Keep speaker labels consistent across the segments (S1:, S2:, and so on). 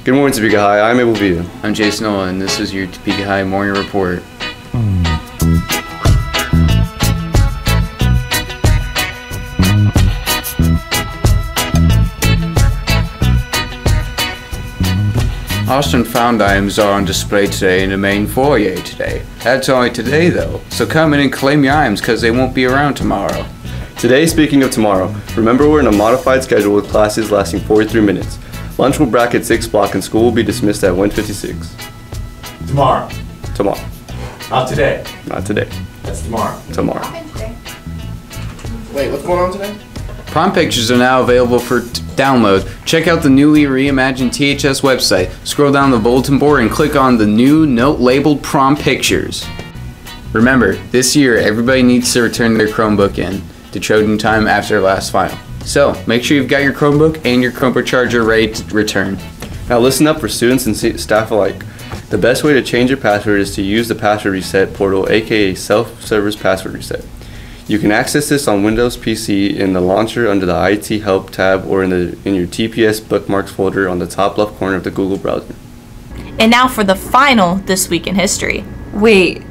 S1: Good morning, Topeka High. I'm Abel Vita.
S2: I'm Jason Nolan, and this is your Topeka High Morning Report. Austin found items are on display today in the main foyer today. That's only today though, so come in and claim your items because they won't be around tomorrow.
S1: Today, speaking of tomorrow, remember we're in a modified schedule with classes lasting 43 minutes. Lunch will break at 6 o'clock and school will be dismissed at 1:56.
S3: Tomorrow.
S1: Tomorrow.
S3: Not today.
S1: Not today.
S3: That's tomorrow.
S1: Tomorrow.
S4: Wait, what's going on today?
S2: Prom Pictures are now available for download. Check out the newly reimagined THS website. Scroll down the bulletin board and click on the new note labeled Prom Pictures. Remember, this year everybody needs to return their Chromebook in to Trojan time after their last final. So, make sure you've got your Chromebook and your Chromebook charger ready to return.
S1: Now listen up for students and staff alike. The best way to change your password is to use the password reset portal, aka self-service password reset. You can access this on Windows PC in the launcher under the IT Help tab or in your TPS bookmarks folder on the top left corner of the Google browser.
S5: And now for the final This Week in History.
S6: Wait,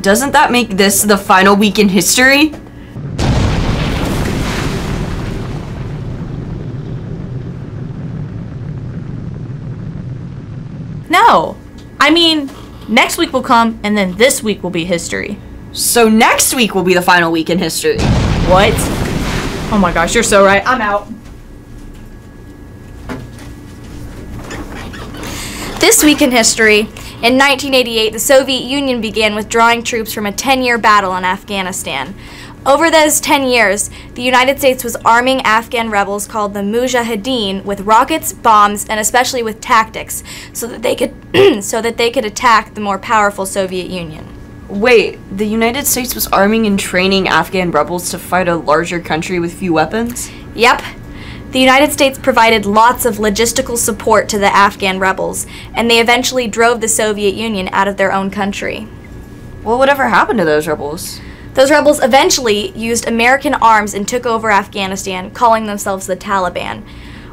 S6: doesn't that make this the final week in history?
S5: No, I mean, next week will come and then this week will be history.
S6: So next week will be the final week in history.
S5: What? Oh my gosh, you're so right. I'm out. This week in history, in 1988, the Soviet Union began withdrawing troops from a 10-year battle in Afghanistan. Over those 10 years, the United States was arming Afghan rebels called the Mujahideen with rockets, bombs, and especially with tactics, so that they could attack the more powerful Soviet Union.
S6: Wait, the United States was arming and training Afghan rebels to fight a larger country with few weapons?
S5: Yep. The United States provided lots of logistical support to the Afghan rebels, and they eventually drove the Soviet Union out of their own country.
S6: Well, whatever happened to those rebels?
S5: Those rebels eventually used American arms and took over Afghanistan, calling themselves the Taliban.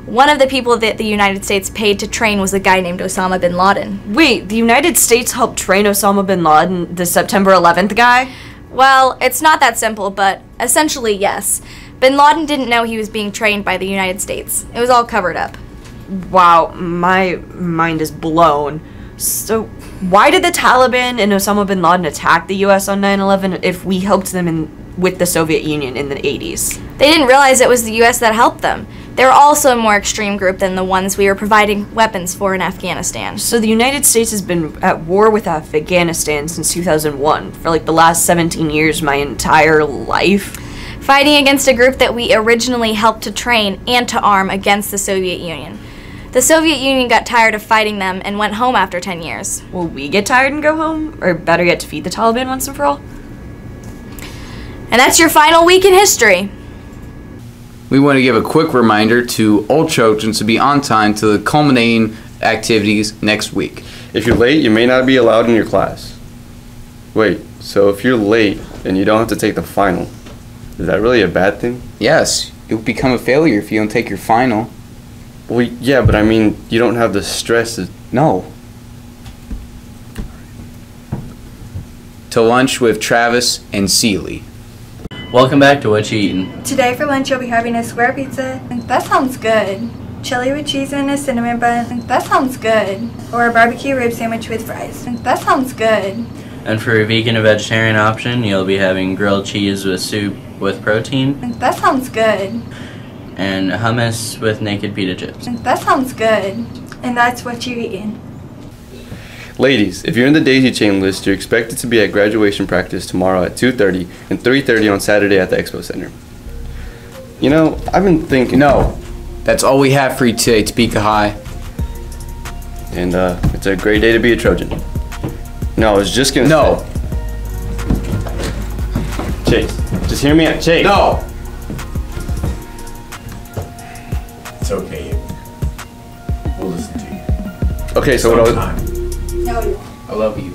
S5: One of the people that the United States paid to train was a guy named Osama bin Laden.
S6: Wait, the United States helped train Osama bin Laden, the September 11th guy?
S5: Well, it's not that simple, but essentially yes. Bin Laden didn't know he was being trained by the United States. It was all covered up.
S6: Wow, my mind is blown. So, why did the Taliban and Osama bin Laden attack the US on 9/11 if we helped them with the Soviet Union in the 80s?
S5: They didn't realize it was the US that helped them. They were also a more extreme group than the ones we were providing weapons for in Afghanistan.
S6: So the United States has been at war with Afghanistan since 2001, for like the last 17 years, my entire life.
S5: Fighting against a group that we originally helped to train and to arm against the Soviet Union. The Soviet Union got tired of fighting them and went home after 10 years.
S6: Will we get tired and go home? Or better yet, defeat the Taliban once and for all?
S5: And that's your final week in history.
S2: We want to give a quick reminder to all Trojans to be on time to the culminating activities next week.
S1: If you're late, you may not be allowed in your class. Wait, so if you're late and you don't have to take the final, is that really a bad thing?
S2: Yes, you'll become a failure if you don't take your final.
S1: Well, yeah, but I mean, you don't have the stress.
S2: No. To lunch with Travis and Seeley.
S7: Welcome back to What You Eatin'.
S8: Today for lunch you'll be having a square pizza. That sounds good. Chili with cheese and a cinnamon bun. That sounds good. Or a barbecue rib sandwich with fries. That sounds good.
S7: And for a vegan and vegetarian option, you'll be having grilled cheese with soup with protein.
S8: That sounds good.
S7: And hummus with naked pita chips.
S8: That sounds good. And that's what you're eating.
S1: Ladies, if you're in the daisy chain list, you're expected to be at graduation practice tomorrow at 2:30 and 3:30 on Saturday at the Expo Center. You know, I've been thinking...
S2: No, that's all we have for you today, Topeka High.
S1: And it's a great day to be a Trojan. No, I was just gonna
S2: No.
S1: say... Chase, just hear me out. Chase!
S2: No!
S3: It's okay. We'll listen to you.
S1: Okay, so what I was...
S8: No, you won't.
S2: I love you.